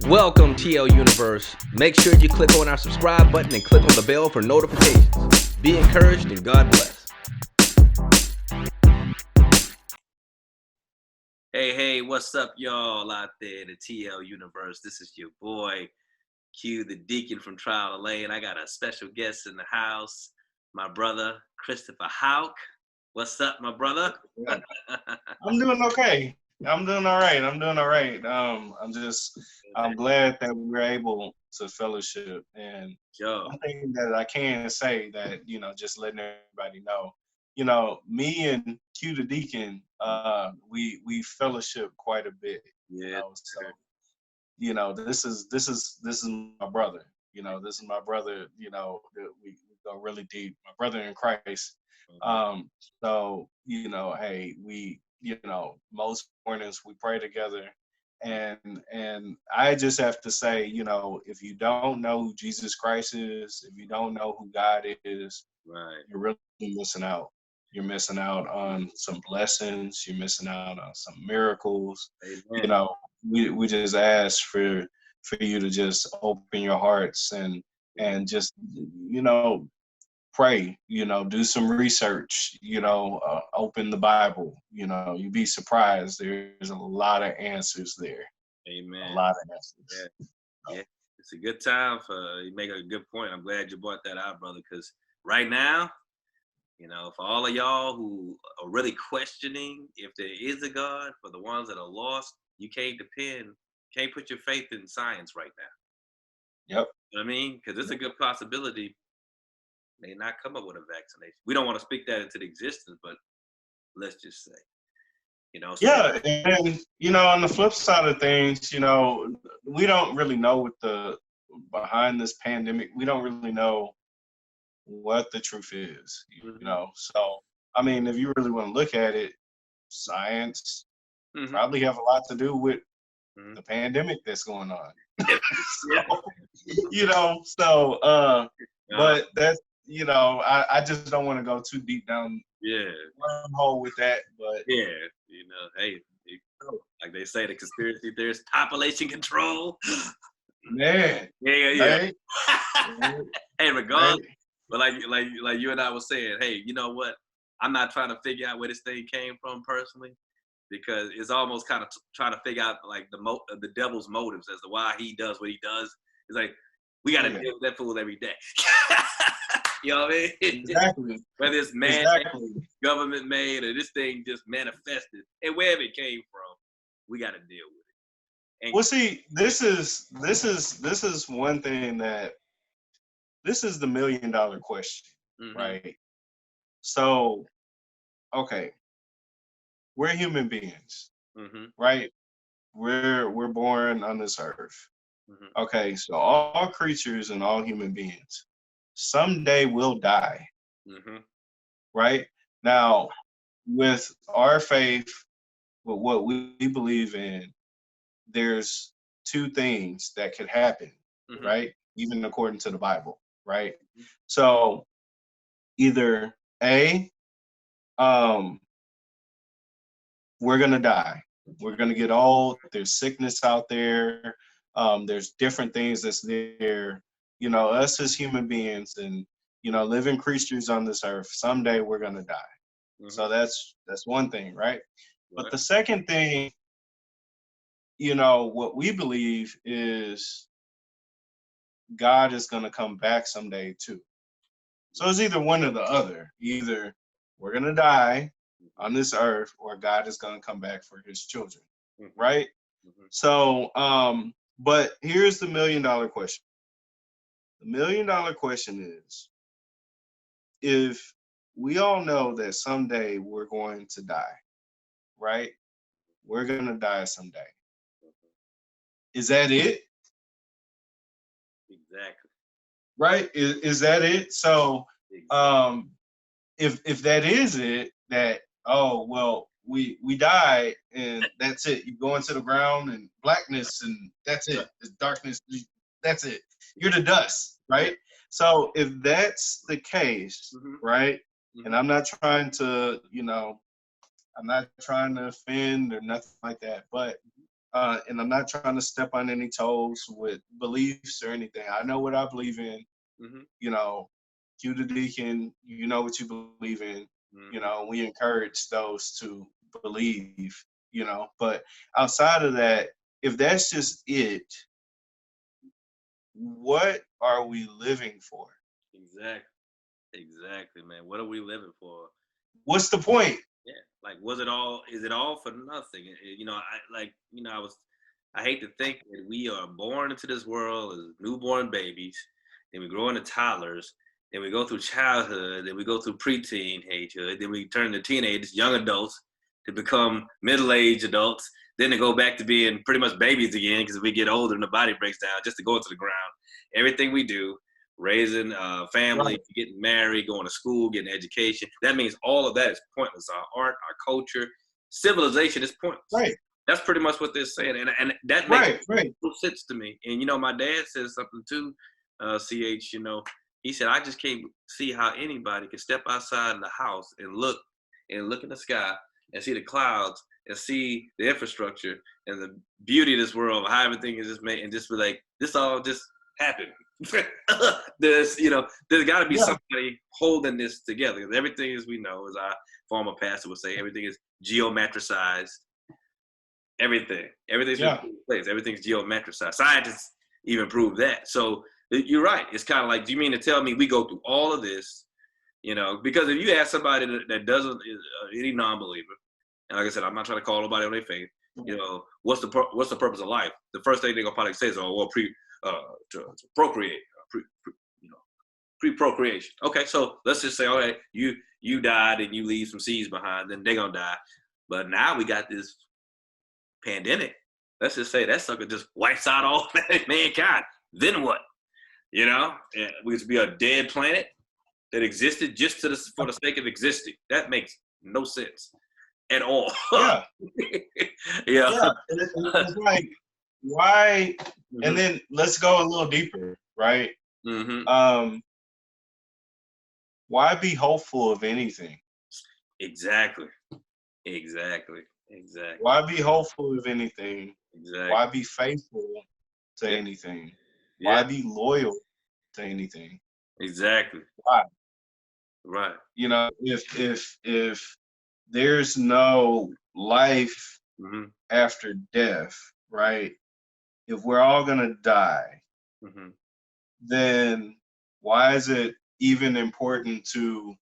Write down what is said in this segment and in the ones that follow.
Welcome, TL Universe. Make sure you click on our subscribe button and click on the bell for notifications. Be encouraged and God bless. Hey, what's up, y'all out there in the TL Universe? This is your boy, Q, the Deacon from Trial Lane. I got a special guest in the house, my brother, Christopher Houck. What's up, my brother? Yeah. I'm doing okay. I'm doing all right. I'm glad that we're able to fellowship. And Yo, one thing that I can say that, just letting everybody know, me and Q the Deacon, we fellowship quite a bit, yeah, so, this is my brother, this is my brother, that we go really deep, my brother in Christ. Um, so, hey, most mornings we pray together. And I just have to say, if you don't know who Jesus Christ is, if you don't know who God is, right. you're really missing out. You're missing out on some blessings. You're missing out on some miracles. Amen. We just ask for you to just open your hearts and just pray, do some research, open the Bible, you'd be surprised. There's a lot of answers there. A Amen. lot of answers. Yeah. It's a good time you make a good point. I'm glad you brought that out, brother, because right now, for all of y'all who are really questioning if there is a God, for the ones that are lost, you can't put your faith in science right now. Yep. You know what I mean? Because it's a good possibility they not come up with a vaccination. We don't want to speak that into existence, but let's just say, so Yeah, and on the flip side of things, we don't really know what the behind this pandemic. We don't really know what the truth is, So, I mean, if you really want to look at it, science probably have a lot to do with the pandemic that's going on. So, but that's, I just don't want to go too deep down wormhole with that. But hey, like they say, the conspiracy theorists, population control. Man. Yeah. Right? Hey, regardless, but like you and I were saying, hey, you know what? I'm not trying to figure out where this thing came from personally, because it's almost kind of trying to figure out like the devil's motives as to why he does what he does. It's like we got to deal with that fool every day. You know what I mean? Exactly. Whether it's man, government made, or this thing just manifested, and wherever it came from, we got to deal with it. Well, see, this is one thing that this is the $1 million question, right? So, okay, we're human beings, right? We're born on this earth. Okay, so all creatures and all human beings someday will die, right? Now, with our faith, with what we believe in, there's two things that could happen, right? Even according to the Bible, right? So either A, we're gonna die. We're gonna get old. There's sickness out there. There's different things that's there. Us as human beings and living creatures on this earth, someday we're gonna die. So that's one thing, right? But the second thing, what we believe is God is gonna come back someday too. So it's either one or the other. Either we're gonna die on this earth, or God is gonna come back for His children, right? So, but here's the $1 million question. The $1 million question is, if we all know that someday we're going to die, right? We're gonna die someday. Is that it? Exactly. Right? Is that it? So, if that is it, that we die and that's it. You go into the ground and blackness and that's it. It's darkness. That's it. You're the dust, right? So if that's the case, right? And I'm not trying to, I'm not trying to offend or nothing like that, but and I'm not trying to step on any toes with beliefs or anything. I know what I believe in. Mm-hmm. You know, you the deacon, you know what you believe in. You Mm-hmm. know, we encourage those to believe, you know. But outside of that, if that's just it, what are we living for? Exactly. Exactly, man. What are we living for? What's the point? Yeah. Like, was it all? Is it all for nothing? You know, I hate to think that we are born into this world as newborn babies, then we grow into toddlers, then we go through childhood, then we go through preteen-hood, then we turn to teenagers, young adults, to become middle-aged adults, then to go back to being pretty much babies again because we get older and the body breaks down just to go into the ground. Everything we do, raising a family, Right. getting married, going to school, getting education, that means all of that is pointless. Our art, our culture, civilization is pointless. Right. That's pretty much what they're saying, and that makes Right. no sense to me. And my dad says something too, Ch. He said, I just can't see how anybody can step outside of the house and look in the sky and see the clouds and see the infrastructure and the beauty of this world, how everything is just made, and just be like, this all just happened. There's got to be Yeah. somebody holding this together. Because everything, as we know, as our former pastor would say, everything is geometricized. Everything's been Yeah. put in place. Everything's geometricized. Scientists even prove that. So you're right. It's kind of like, do you mean to tell me we go through all of this? Because if you ask somebody that doesn't, any non-believer, and like I said, I'm not trying to call nobody on their faith. What's the purpose of life? The first thing they're gonna probably say is, "Oh, well, to procreate, pre-procreation." Okay, so let's just say, all right, you died and you leave some seeds behind, then they're gonna die. But now we got this pandemic. Let's just say that sucker just wipes out all mankind. Then what? We could be a dead planet that existed just for the sake of existing. That makes no sense at all. Yeah. Yeah. Yeah. It's like, why? Mm-hmm. And then let's go a little deeper, right? Mm-hmm. Why be hopeful of anything? Exactly. Why be hopeful of anything? Exactly. Why be faithful to Yeah. anything? Yeah. Why be loyal to anything? Exactly. Why? Right. If there's no life Mm-hmm. after death, right? If we're all gonna die, Mm-hmm. then why is it even important to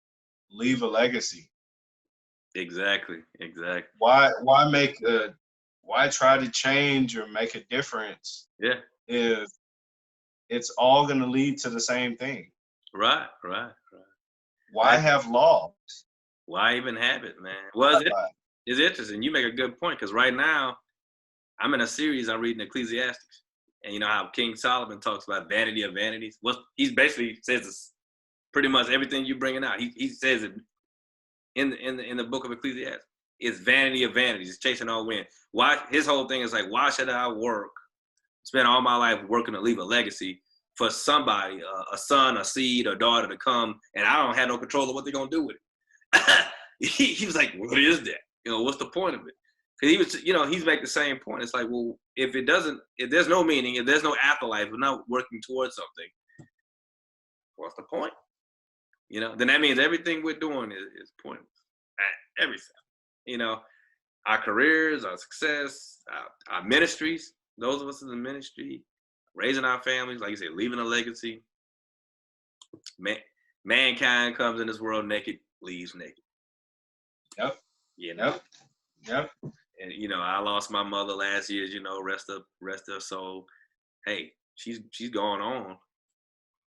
leave a legacy? Exactly. Why try to change or make a difference Yeah. if it's all gonna lead to the same thing? Right. Why have laws? Why even have it, man? Well, it's interesting. You make a good point, because right now I'm in a series. I'm reading Ecclesiastes, and you know how King Solomon talks about vanity of vanities. Well, he basically says it's pretty much everything you're bringing out. He says it in the book of Ecclesiastes. It's vanity of vanities. It's chasing all wind. Why? His whole thing is like, why should I spend all my life working to leave a legacy for somebody, a son, a seed, a daughter to come, and I don't have no control of what they're gonna do with it. he was like, what is that? What's the point of it? Because he's making the same point. It's like, well, if there's no meaning, if there's no afterlife, we're not working towards something, what's the point? Then that means everything we're doing is pointless. Everything. Our careers, our success, our ministries, those of us in the ministry, raising our families, like you said, leaving a legacy. Mankind comes in this world naked, leaves naked. Yep. Yep. And I lost my mother last year. Rest her soul. Hey, she's gone on.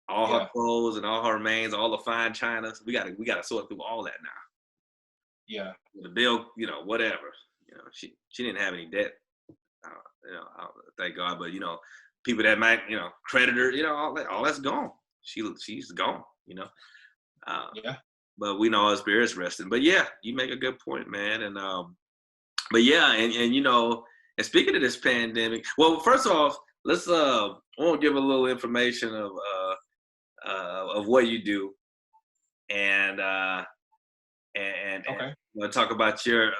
All her clothes and all her remains, all the fine china. We gotta sort through all that now. Yeah. The bill, whatever. She didn't have any debt. Thank God. But people that might, creditor, all that's gone. She's gone. Yeah. But we know our spirit's resting. But yeah, you make a good point, man. And but yeah, and and speaking of this pandemic, well, first off, let's I want to give a little information of what you do, and Okay. we'll talk about your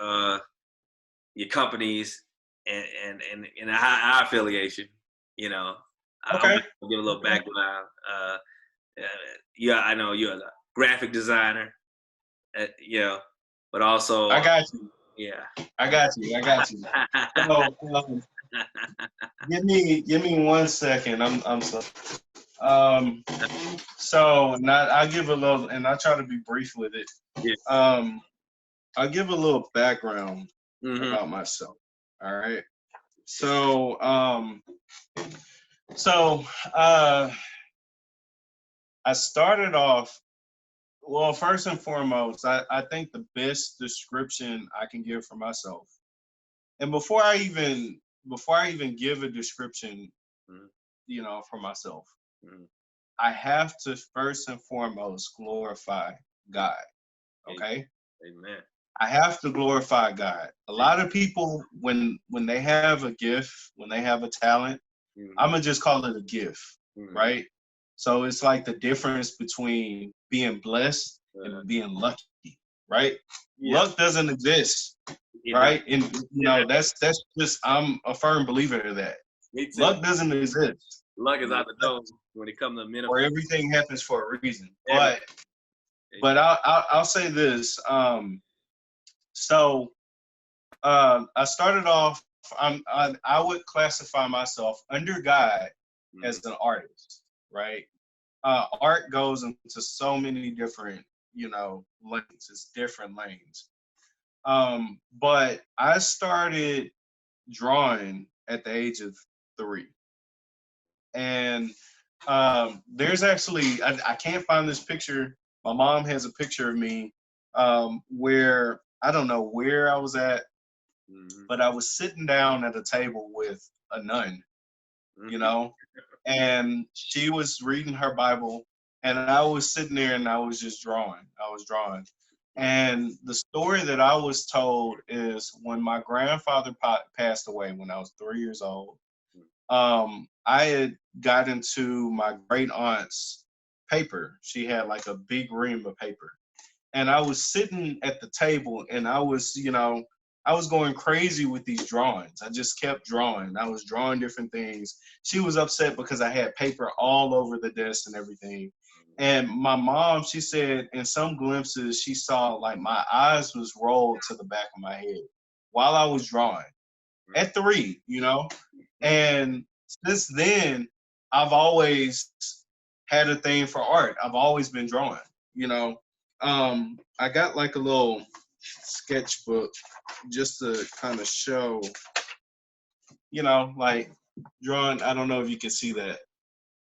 companies and our affiliation. You know, I'm Okay. gonna give a little Okay. background. Uh, yeah, I know you're a graphic designer. Yeah, but also, I got you. yeah. I got you. I got you. So give me 1 second. I'm so um so and I'll give a little and I'll try to be brief with it. Yeah. Um I'll give a little background Mm-hmm. about myself. All right. So so uh I started off well first and foremost, I think the best description I can give for myself. And before I even give a description, Mm-hmm. for myself, Mm-hmm. I have to first and foremost glorify God. Okay? Amen. I have to glorify God. A lot of people when they have a gift, when they have a talent, Mm-hmm. I'm gonna just call it a gift, Mm-hmm. right? So it's like the difference between being blessed and being lucky, right? Yeah. Luck doesn't exist, It does. right? And that's just I'm a firm believer of that. Me too. Luck doesn't exist. Luck is out the door when it comes to Or manifest. everything happens for a reason. Every. But I'll say this. So I started off. I would classify myself under God Mm-hmm. as an artist, right? Art goes into so many different, lanes. It's different lanes. But I started drawing at the age of 3, and there's actually I can't find this picture. My mom has a picture of me where I don't know where I was at, Mm-hmm. but I was sitting down at a table with a nun, you Mm-hmm. know, and she was reading her Bible, and I was sitting there and I was just drawing. I was drawing. And the story that I was told is when my grandfather passed away when I was 3 years old, I had got into my great aunt's paper. She had like a big ream of paper. And I was sitting at the table and I was going crazy with these drawings. I just kept drawing. I was drawing different things. She was upset because I had paper all over the desk and everything. And my mom, she said in some glimpses, she saw like my eyes was rolled to the back of my head while I was drawing at 3. And since then, I've always had a thing for art. I've always been drawing, you know. I got like a little sketchbook just to kind of show, like drawing. I don't know if you can see that.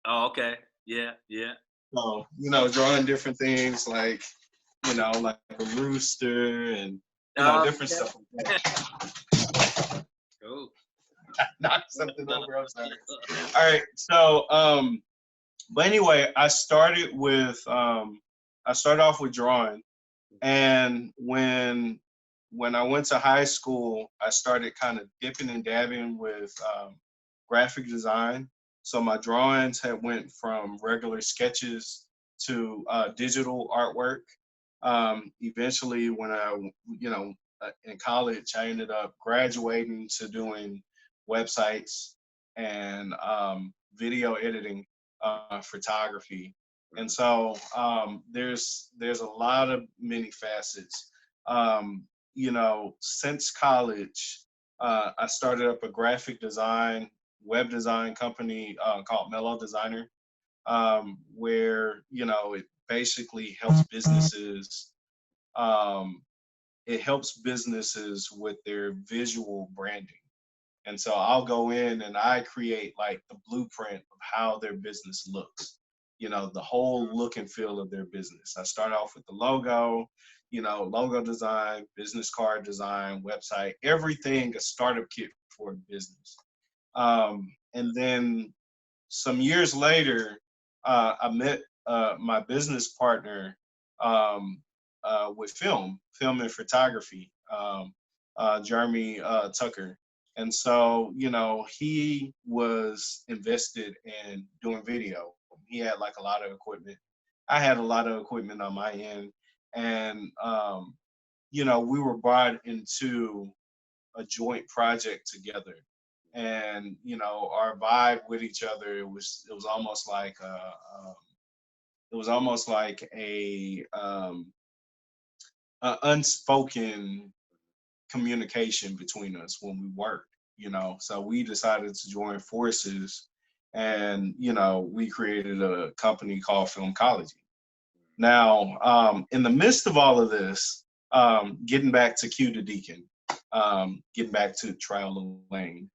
Oh, okay. Yeah, yeah. So, drawing different things like a rooster and, different Yeah. stuff like that. Cool. Knock something over. I'm sorry. All right. So, but anyway, I started off with drawing, and when I went to high school, I started kind of dipping and dabbing with graphic design. So my drawings had went from regular sketches to digital artwork. Eventually, when in college, I ended up graduating to doing websites and video editing, photography. And so there's a lot of many facets. Since college, I started up a graphic design, web design company called Mellow Designer, where it basically helps businesses. Um, it helps businesses with their visual branding. And so I'll go in and I create like the blueprint of how their business looks, the whole look and feel of their business. I start off with the logo, logo design, business card design, website, everything, a startup kit for a business. And then some years later, I met my business partner with film and photography, Jeremy Tucker. And so, he was invested in doing video. He had like a lot of equipment. I had a lot of equipment on my end. And, we were brought into a joint project together, and our vibe with each other, it was almost like a unspoken communication between us when we worked. So we decided to join forces, and we created a company called Filmcology. Now, in the midst of all of this, getting back to Q the Deacon, getting back to Trial Lane,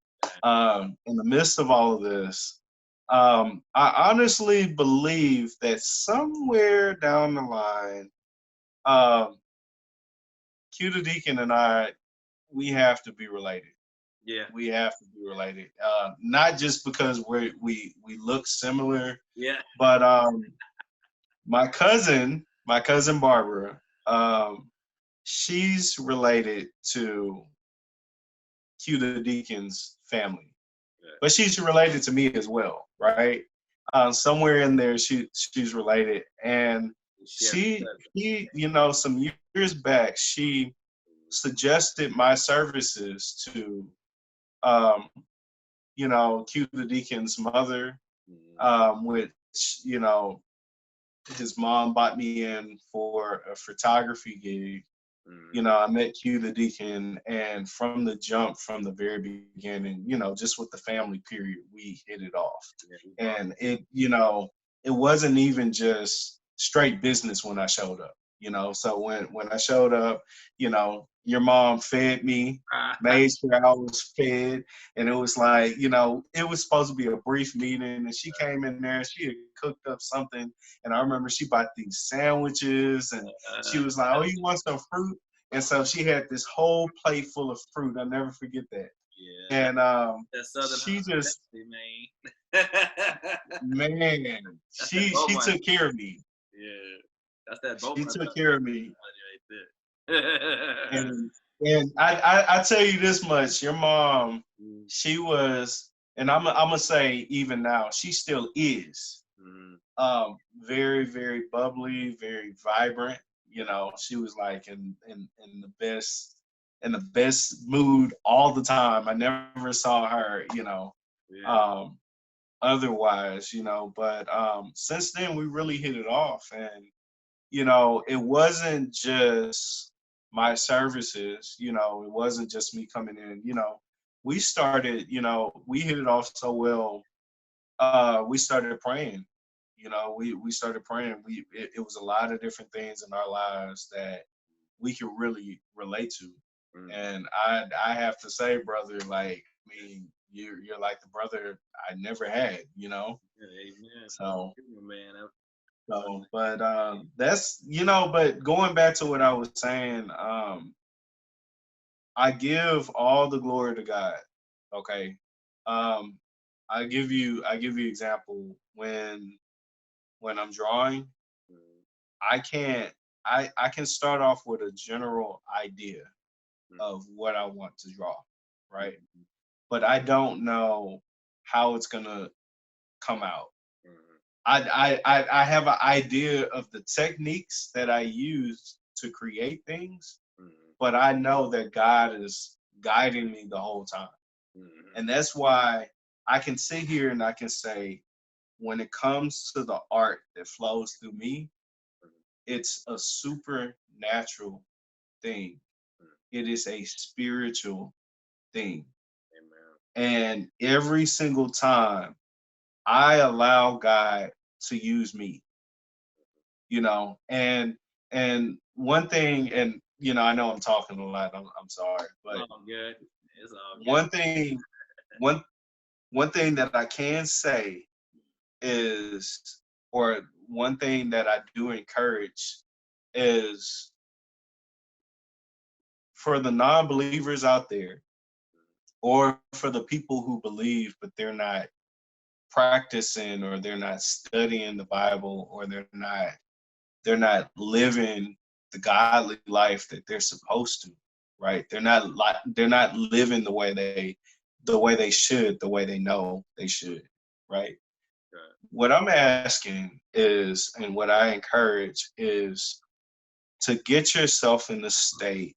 in the midst of all of this, I honestly believe that somewhere down the line, um, Q the Deacon and I, we have to be related. Yeah. We have to be related. Not just because we look similar. Yeah. But my cousin Barbara, she's related to Q the Deacon's family, but she's related to me as well, right? Somewhere in there, she's related, and she some years back, she suggested my services to Q the Deacon's mother, which his mom bought me in for a photography gig. I met Q the Deacon, and from the jump, from the very beginning, just with the family period, we hit it off. And it wasn't even just straight business when I showed up. So when I showed up, your mom fed me, made sure I was fed, and it was like, it was supposed to be a brief meeting, and she came in there and she had cooked up something, and I remember she bought these sandwiches, and she was like, "Oh, you want some fruit?" And so she had this whole plate full of fruit. I'll never forget that. Yeah. And that's she just, man. she took care of me. Yeah, that's that. She took care of me. Right there. and I tell you this much, your mom, she was, and I'm gonna say even now, she still is, very, very bubbly, very vibrant. She was like in the best mood all the time. I never saw her, otherwise, but since then we really hit it off. And it wasn't just my services, it wasn't just me coming in, we started, we hit it off so well. We started praying. We started praying. It was a lot of different things in our lives that we could really relate to. And I have to say, brother, like, I mean, you're like the brother I never had, Yeah, amen. So, man. but that's, but going back to what I was saying, I give all the glory to God. Okay. I give you example when I'm drawing, I can't I can start off with a general idea of what I want to draw, right? But I don't know how it's gonna come out. I have an idea of the techniques that I use to create things, but I know that God is guiding me the whole time. And that's why I can sit here and I can say, when it comes to the art that flows through me, it's a supernatural thing. It is a spiritual thing. And every single time I allow God to use me, and one thing, and I know I'm talking a lot, I'm sorry, but good. It's all good. one thing that I can say is, or one thing that I do encourage is, for the non-believers out there, or for the people who believe but they're not practicing, or they're not studying the Bible, or they're not living the godly life that they're supposed to, right? They're not living the way they should, the way they know they should, right? What I'm asking is, and what I encourage is, to get yourself in the state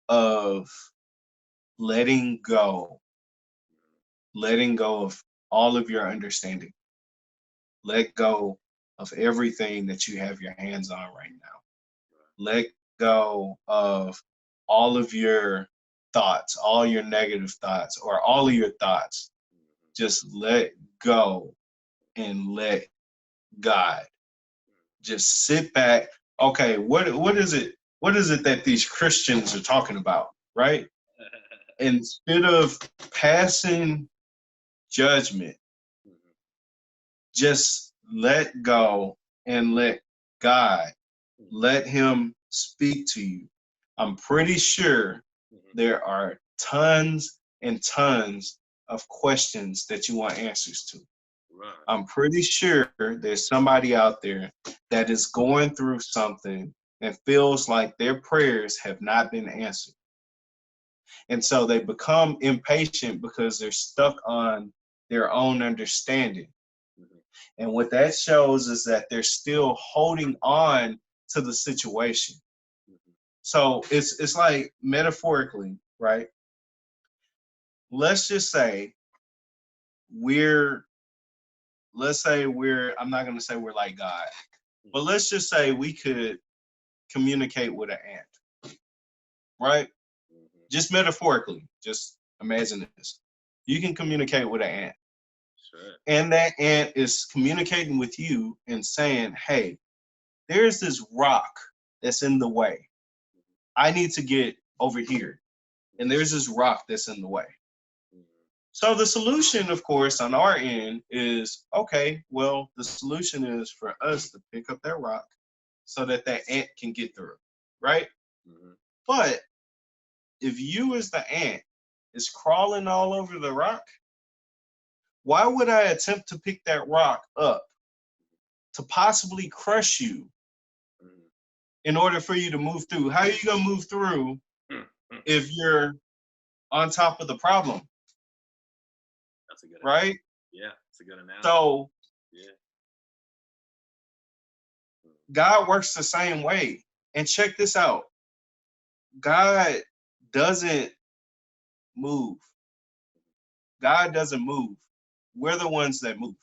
of letting go of all of your understanding. Let go of everything that you have your hands on right now. Let go of all of your thoughts, all your negative thoughts, or all of your thoughts. Just let go and let God. Just sit back. Okay, what is it? What is it that these Christians are talking about, right? Instead of passing judgment, just let go and let God, let him speak to you. I'm pretty sure there are tons and tons of questions that you want answers to. Right. I'm pretty sure there's somebody out there that is going through something and feels like their prayers have not been answered. And so they become impatient because they're stuck on their own understanding. And what that shows is that they're still holding on to the situation. So it's like metaphorically, right? Let's just say I'm not going to say we're like God, but let's just say we could communicate with an ant, right? Just metaphorically, just imagine this. You can communicate with an ant. Sure. And that ant is communicating with you and saying, hey, there's this rock that's in the way. I need to get over here. And there's this rock that's in the way. So the solution, of course, on our end is, okay, well, the solution is for us to pick up that rock so that that ant can get through, right? Mm-hmm. But if you as the ant is crawling all over the rock, why would I attempt to pick that rock up to possibly crush you in order for you to move through? How are you going to move through if you're on top of the problem? That's a good right? Analogy. Yeah, it's a good analogy. So yeah. God works the same way. And check this out. God doesn't move. God doesn't move. We're the ones that move.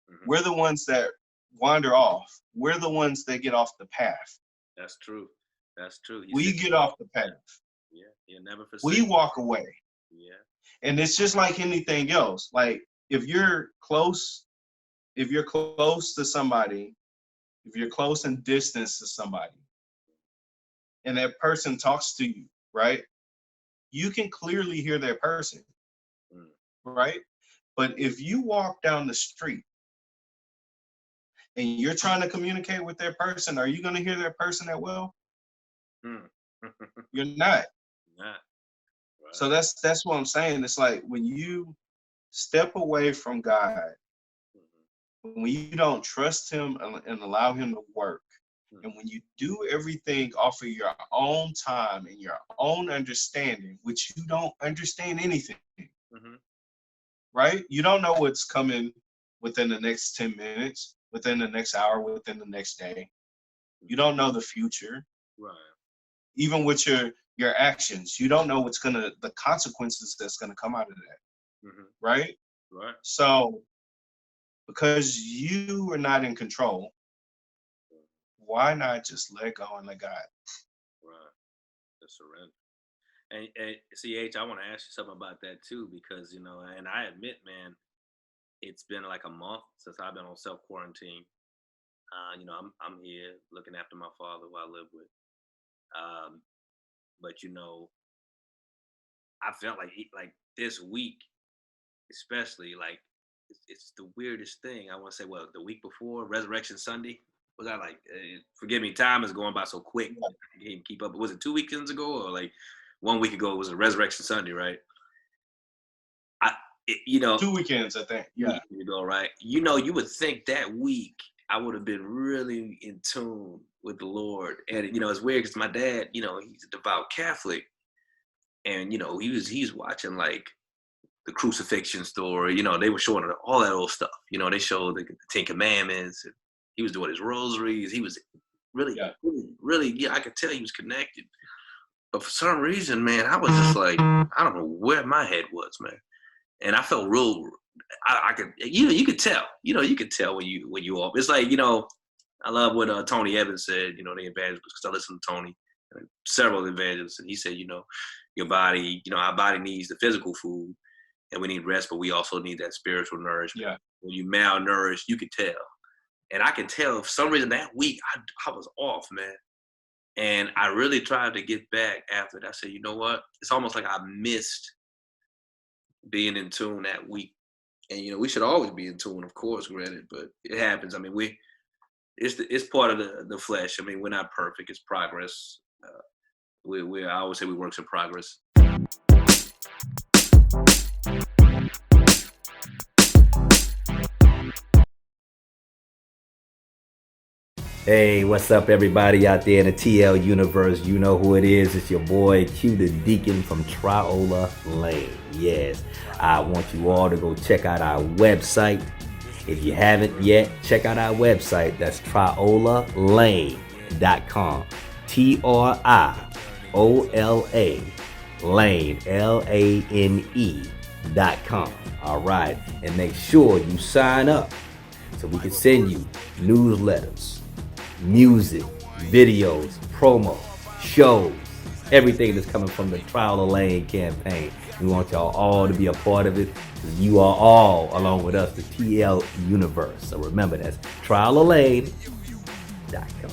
Mm-hmm. We're the ones that wander off. We're the ones that get off the path. That's true. That's true. We get off the path. Yeah, you never forsake. We walk away. Yeah. And it's just like anything else. Like if you're close to somebody, if you're close in distance to somebody, and that person talks to you, right? You can clearly hear that person, right? But if you walk down the street and you're trying to communicate with that person, are you going to hear that person that well? You're not. Not. Right. So that's what I'm saying. It's like when you step away from God, when you don't trust him and allow him to work, and when you do everything off of your own time and your own understanding, which you don't understand anything, right? You don't know what's coming within the next 10 minutes, within the next hour, within the next day. You don't know the future. Right. Even with your actions, you don't know the consequences that's going to come out of that. Right? Right. So, because you are not in control, why not just let go and let God? Right. Just surrender. And CH, I want to ask you something about that too, because, and I admit, man, it's been like a month since I've been on self-quarantine. I'm here looking after my father who I live with. But, I felt like this week, especially, like, it's the weirdest thing. I want to say, well, the week before, Resurrection Sunday, was I like, forgive me, time is going by so quick. I can't even keep up. Was it 2 weekends ago or like 1 week ago? It was a Resurrection Sunday, right? 2 weekends, I think. Yeah. Ago, right? You would think that week I would have been really in tune with the Lord. And, it's weird because my dad, he's a devout Catholic. And, he's watching like the crucifixion story. They were showing all that old stuff. They showed the Ten Commandments. And he was doing his rosaries. He was really, I could tell he was connected. But for some reason, man, I was just like, I don't know where my head was, man. And I felt real. I could, you could tell. You could tell when you off. It's like, I love what Tony Evans said. The evangelist, because I listen to Tony, several evangelists, and he said, your body, our body needs the physical food, and we need rest, but we also need that spiritual nourishment. Yeah. When you malnourished, you could tell, and I could tell for some reason that week I was off, man. And I really tried to get back after that. I said, you know what? It's almost like I missed being in tune that week. And we should always be in tune, of course, granted, but it happens. I mean, it's part of the flesh. I mean, we're not perfect. It's progress. I always say we works in progress. Hey, what's up, everybody out there in the TL universe? You know who it is. It's your boy Q the Deacon from Triola Lane. Yes, I want you all to go check out our website. If you haven't yet, check out our website. That's triolalane.com. TRIOLA Lane, LANE.com. All right, and make sure you sign up so we can send you newsletters, music, videos, promo, shows, everything that's coming from the Trial of Lane campaign. We want y'all all to be a part of it. You are all, along with us, the TL universe. So remember, that's trialolalane.com.